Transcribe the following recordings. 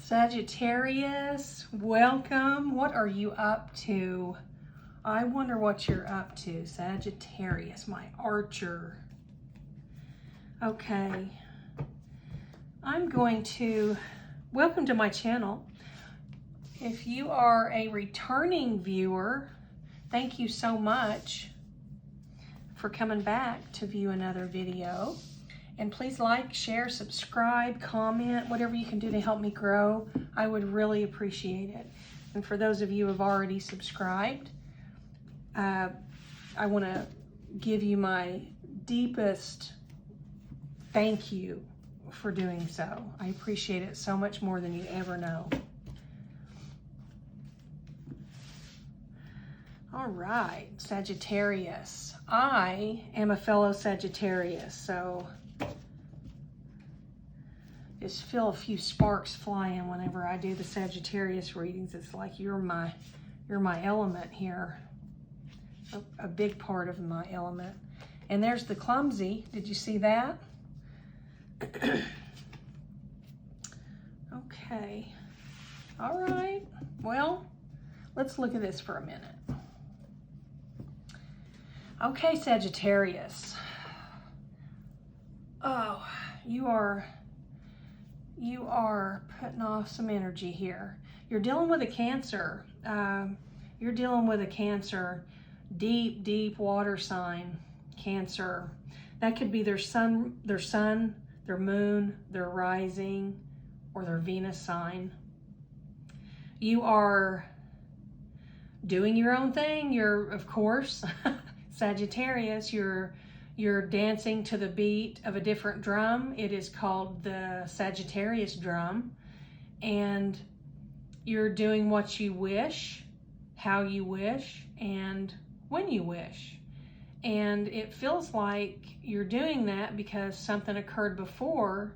Sagittarius, welcome. What are you up to? I wonder what you're up to, Sagittarius, my archer. Okay, I'm going to welcome to my channel. If you are a returning viewer, thank you so much for coming back to view another video. And please like, share, subscribe, comment, whatever you can do to help me grow. I would really appreciate it. And for those of you who have already subscribed, I want to give you my deepest thank you for doing so. I appreciate it so much more than you ever know. All right, Sagittarius. I am a fellow Sagittarius, so just feel a few sparks flying whenever I do the Sagittarius readings. It's like you're my element here, a big part of my element. And there's the clumsy. Did you see that? Okay. All right. Well, let's look at this for a minute. Okay, Sagittarius. Oh, you are putting off some energy here. You're dealing with a Cancer. You're dealing with a Cancer, deep water sign, Cancer. That could be their sun, their moon, their rising, or their Venus sign. You are doing your own thing. You're, of course, Sagittarius, you're dancing to the beat of a different drum. It is called the Sagittarius drum. And you're doing what you wish, how you wish, and when you wish. And it feels like you're doing that because something occurred before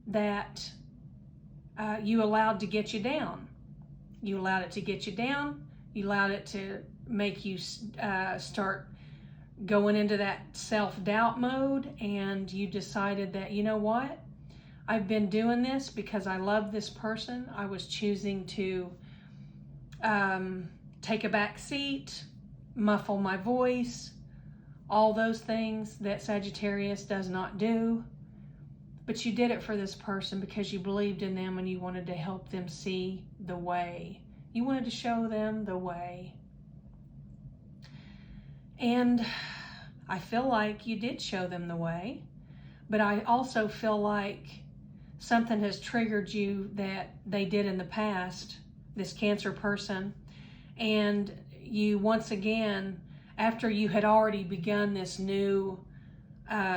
that you allowed to get you down. You allowed it to get you down. You allowed it to make you start going into that self-doubt mode, and you decided that, you know what, I've been doing this because I love this person. I was choosing to take a back seat, muffle my voice, all those things that Sagittarius does not do. But you did it for this person because you believed in them and you wanted to help them see the way. You wanted to show them the way. And I feel like you did show them the way, but I also feel like something has triggered you that they did in the past, this Cancer person, and you once again, after you had already begun this new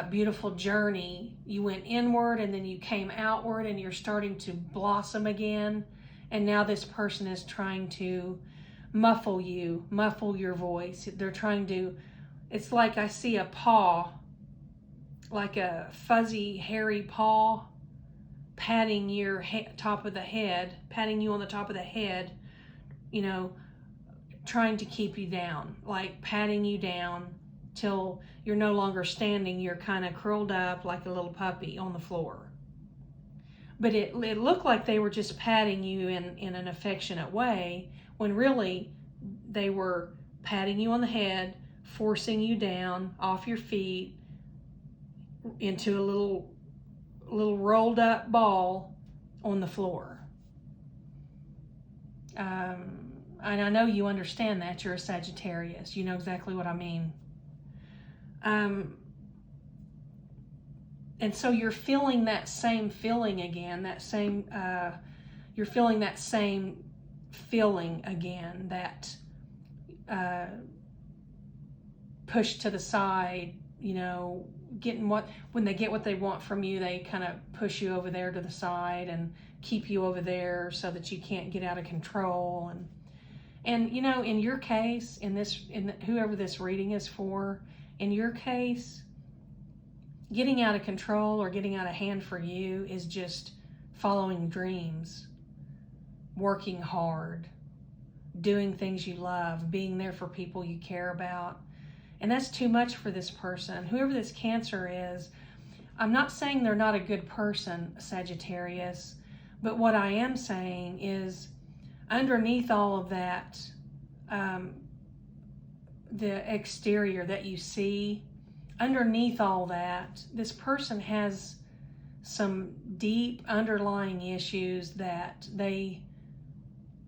beautiful journey, you went inward and then you came outward and you're starting to blossom again, and now this person is trying to muffle you, muffle your voice. They're trying to, it's like I see a paw, like a fuzzy, hairy paw, patting your top of the head, patting you on the top of the head, you know, trying to keep you down, like patting you down till you're no longer standing. You're kind of curled up like a little puppy on the floor. But it looked like they were just patting you in an affectionate way, when really they were patting you on the head, forcing you down off your feet into a little rolled up ball on the floor. And I know you understand that. You're a Sagittarius. You know exactly what I mean. And so you're feeling that same feeling again, you're feeling that same feeling again, that pushed to the side, you know, when they get what they want from you, they kind of push you over there to the side and keep you over there so that you can't get out of control. And you know, in your case, whoever this reading is for, in your case, getting out of control or getting out of hand for you is just following dreams, working hard, doing things you love, being there for people you care about. And that's too much for this person. Whoever this Cancer is, I'm not saying they're not a good person, Sagittarius, But what I am saying is, underneath all of that, the exterior that you see, underneath all that, this person has some deep underlying issues that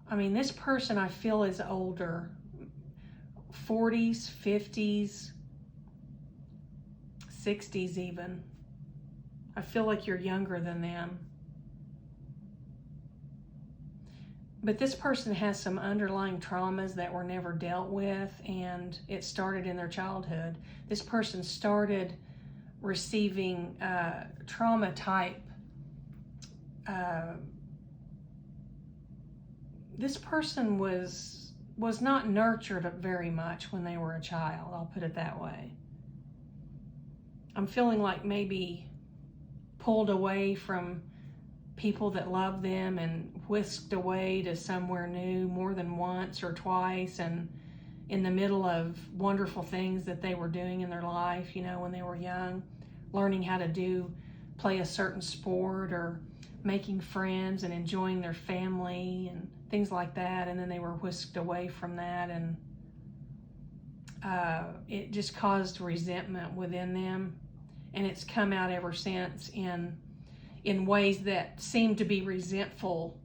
this person I feel is older, 40s, 50s, 60s even. I feel like you're younger than them. But this person has some underlying traumas that were never dealt with, and it started in their childhood. This person started receiving trauma type. This person was not nurtured very much when they were a child, I'll put it that way. I'm feeling like maybe pulled away from people that love them and whisked away to somewhere new more than once or twice, and in the middle of wonderful things that they were doing in their life, when they were young, learning how to play a certain sport or making friends and enjoying their family and things like that, and then they were whisked away from that, and it just caused resentment within them, and it's come out ever since in ways that seem to be resentful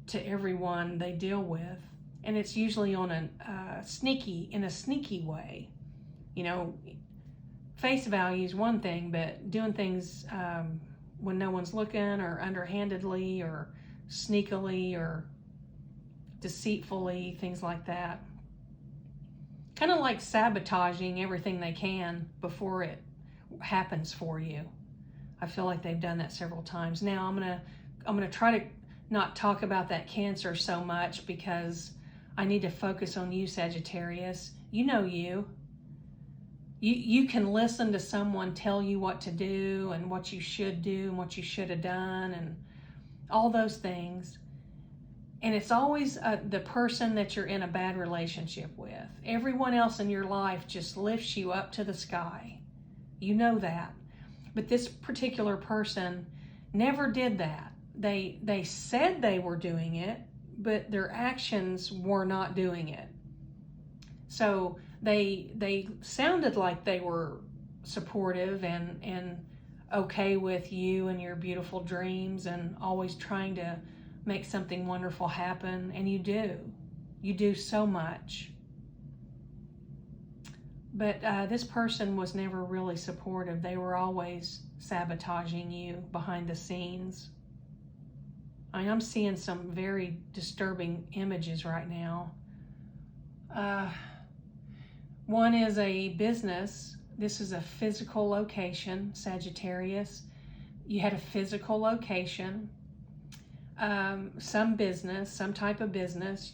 to everyone they deal with. And it's usually on in a sneaky way. Face value is one thing, but doing things when no one's looking, or underhandedly, or sneakily, or deceitfully, things like that. Kind of like sabotaging everything they can before it happens for you. I feel like they've done that several times. Now I'm gonna try to not talk about that Cancer so much, because I need to focus on you, Sagittarius. You can listen to someone tell you what to do and what you should do and what you should have done and all those things. And it's always the person that you're in a bad relationship with. Everyone else in your life just lifts you up to the sky. You know that. But this particular person never did that. They said they were doing it, but their actions were not doing it. So they sounded like they were supportive and okay with you and your beautiful dreams and always trying to make something wonderful happen. And you do so much. But this person was never really supportive. They were always sabotaging you behind the scenes. I'm seeing some very disturbing images right now. One is a business. This is a physical location, Sagittarius. You had a physical location, some business, some type of business.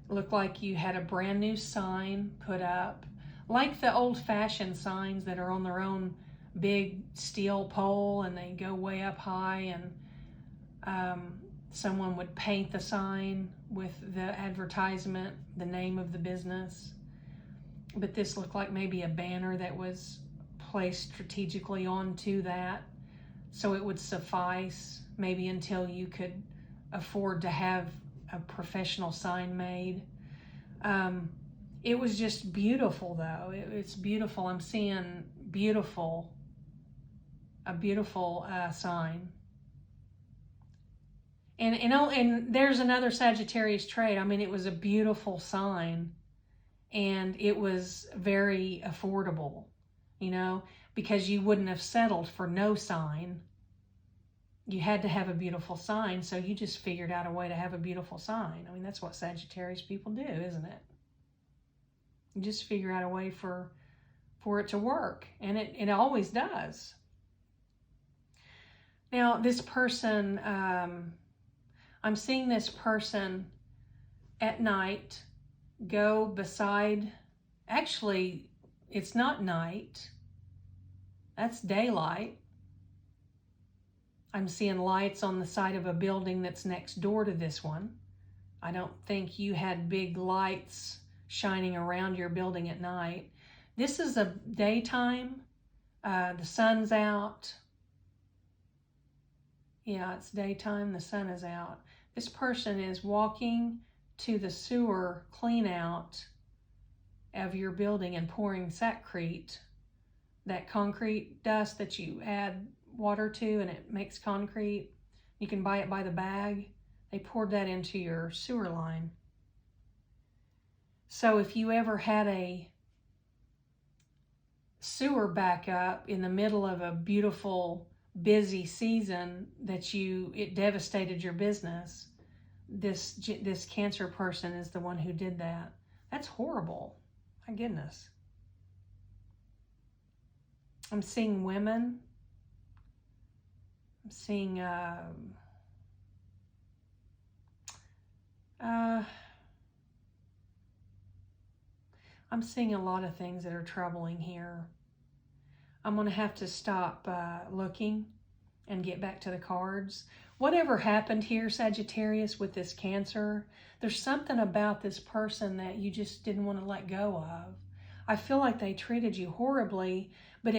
Looked like you had a brand new sign put up, like the old-fashioned signs that are on their own big steel pole and they go way up high, and someone would paint the sign with the advertisement, the name of the business. But this looked like maybe a banner that was placed strategically onto that, so it would suffice maybe until you could afford to have a professional sign made. It was just beautiful, though. It's beautiful. I'm seeing a beautiful sign. And there's another Sagittarius trait. It was a beautiful sign, and it was very affordable, because you wouldn't have settled for no sign. You had to have a beautiful sign, so you just figured out a way to have a beautiful sign. That's what Sagittarius people do, isn't it? You just figure out a way for it to work, and it always does. Now, this person, I'm seeing this person at night go beside, actually, it's not night, that's daylight. I'm seeing lights on the side of a building that's next door to this one. I don't think you had big lights shining around your building at night. This is a daytime, the sun's out. Yeah, it's daytime, the sun is out. This person is walking to the sewer clean out of your building and pouring saccrete, that concrete dust that you add water to and it makes concrete. You can buy it by the bag. They poured that into your sewer line. So if you ever had a sewer backup in the middle of a beautiful, busy season it devastated your business, this Cancer person is the one who did that. That's horrible. My goodness. I'm seeing women. I'm seeing I'm seeing a lot of things that are troubling here. I'm going to have to stop looking and get back to the cards. Whatever happened here, Sagittarius, with this Cancer, there's something about this person that you just didn't want to let go of. I feel like they treated you horribly, but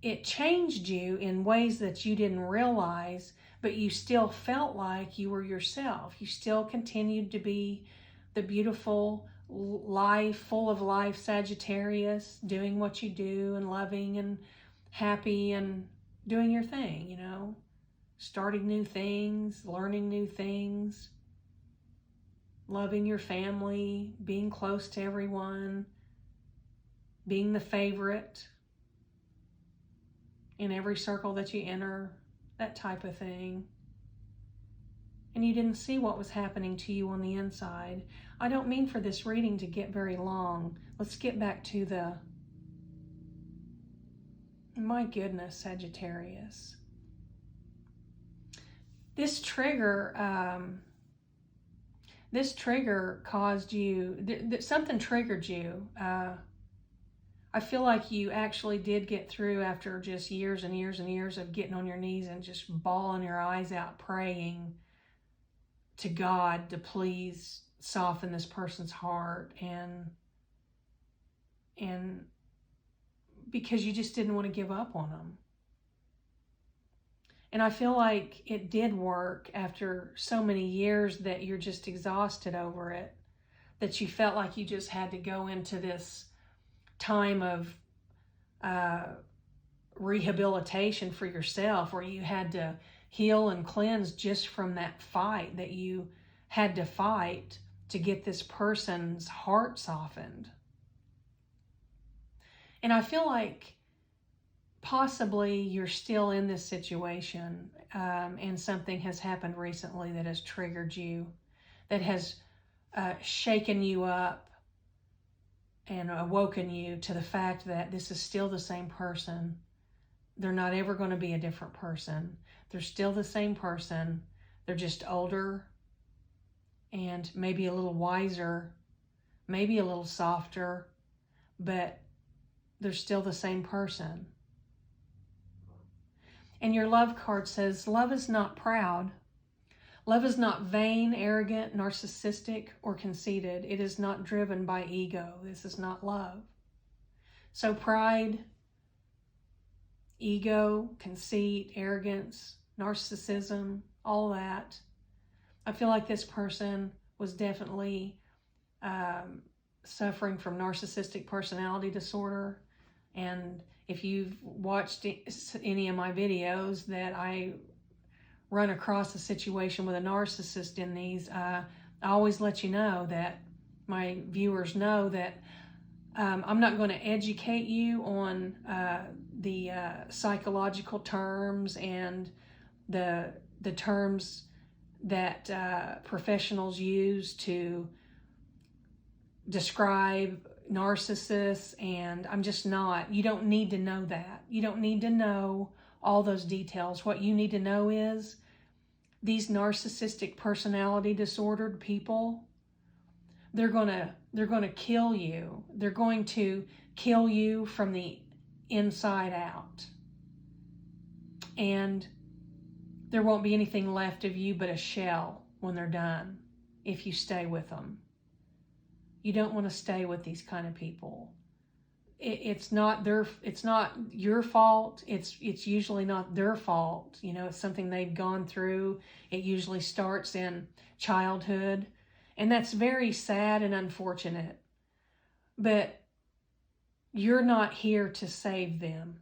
it changed you in ways that you didn't realize, but you still felt like you were yourself. You still continued to be the beautiful life, full of life Sagittarius, doing what you do and loving and happy and doing your thing, you know, starting new things, learning new things, loving your family, being close to everyone, being the favorite in every circle that you enter, that type of thing. And you didn't see what was happening to you on the inside. I don't mean for this reading to get very long. Let's get back to my goodness, Sagittarius. This trigger caused you, something triggered you. I feel like you actually did get through after just years and years and years of getting on your knees and just bawling your eyes out, praying to God to please soften this person's heart, and because you just didn't want to give up on them. And I feel like it did work after so many years that you're just exhausted over it, that you felt like you just had to go into this time of rehabilitation for yourself, where you had to heal and cleanse just from that fight that you had to fight to get this person's heart softened. And I feel like possibly you're still in this situation, and something has happened recently that has triggered you, that has shaken you up and awoken you to the fact that this is still the same person. They're not ever going to be a different person. They're still the same person. They're just older and maybe a little wiser, maybe a little softer, but they're still the same person. And your love card says, love is not proud. Love is not vain, arrogant, narcissistic, or conceited. It is not driven by ego. This is not love. So pride, ego, conceit, arrogance, narcissism, all that. I feel like this person was definitely suffering from narcissistic personality disorder. And if you've watched any of my videos that I run across a situation with a narcissist in these, I always let you know, that my viewers know that I'm not going to educate you on the psychological terms and the terms that professionals use to describe narcissists, and I'm just not. You don't need to know that. You don't need to know all those details. What you need to know is these narcissistic personality disordered people, they're going to kill you. They're going to kill you from the inside out. And there won't be anything left of you but a shell when they're done if you stay with them. You don't want to stay with these kind of people. it's not your fault. It's usually not their fault. You know, it's something they've gone through. It usually starts in childhood, and that's very sad and unfortunate. But you're not here to save them,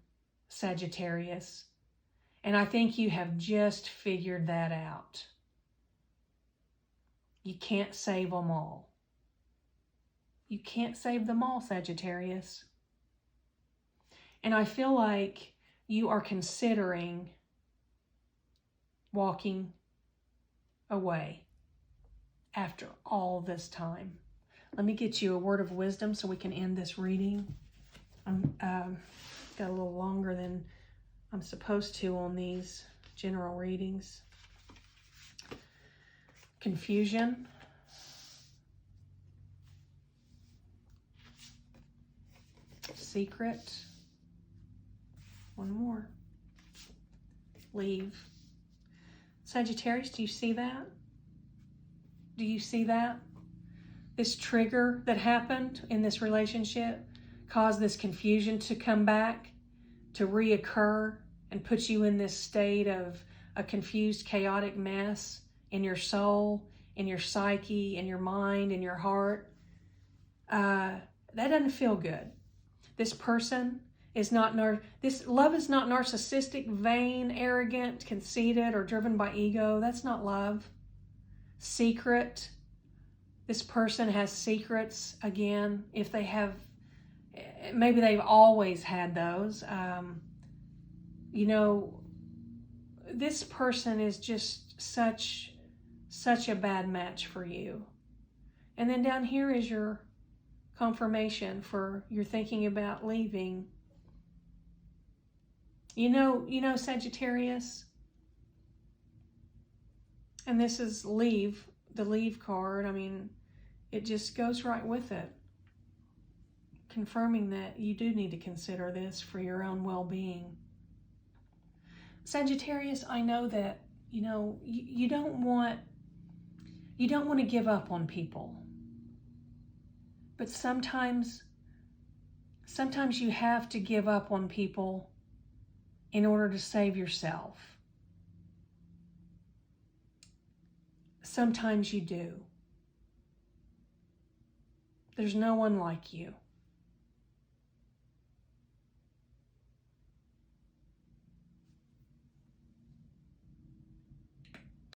Sagittarius. And I think you have just figured that out. You can't save them all. You can't save them all, Sagittarius. And I feel like you are considering walking away after all this time. Let me get you a word of wisdom so we can end this reading. I'm got a little longer than I'm supposed to on these general readings. Confusion. Secret. One more. Leave. Sagittarius, do you see that? Do you see that? This trigger that happened in this relationship caused this confusion to come back, to reoccur, and put you in this state of a confused, chaotic mess in your soul, in your psyche, in your mind, in your heart. That doesn't feel good. This person is not, this love is not narcissistic, vain, arrogant, conceited, or driven by ego. That's not love. Secret. This person has secrets, again, if they have, maybe they've always had those. You know, this person is just such a bad match for you. And then down here is your confirmation for you're thinking about leaving. You know, Sagittarius, and this is leave, the leave card. I mean, it just goes right with it, confirming that you do need to consider this for your own well-being. Sagittarius, I know that, you know, you don't want to give up on people. But sometimes you have to give up on people in order to save yourself. Sometimes you do. There's no one like you.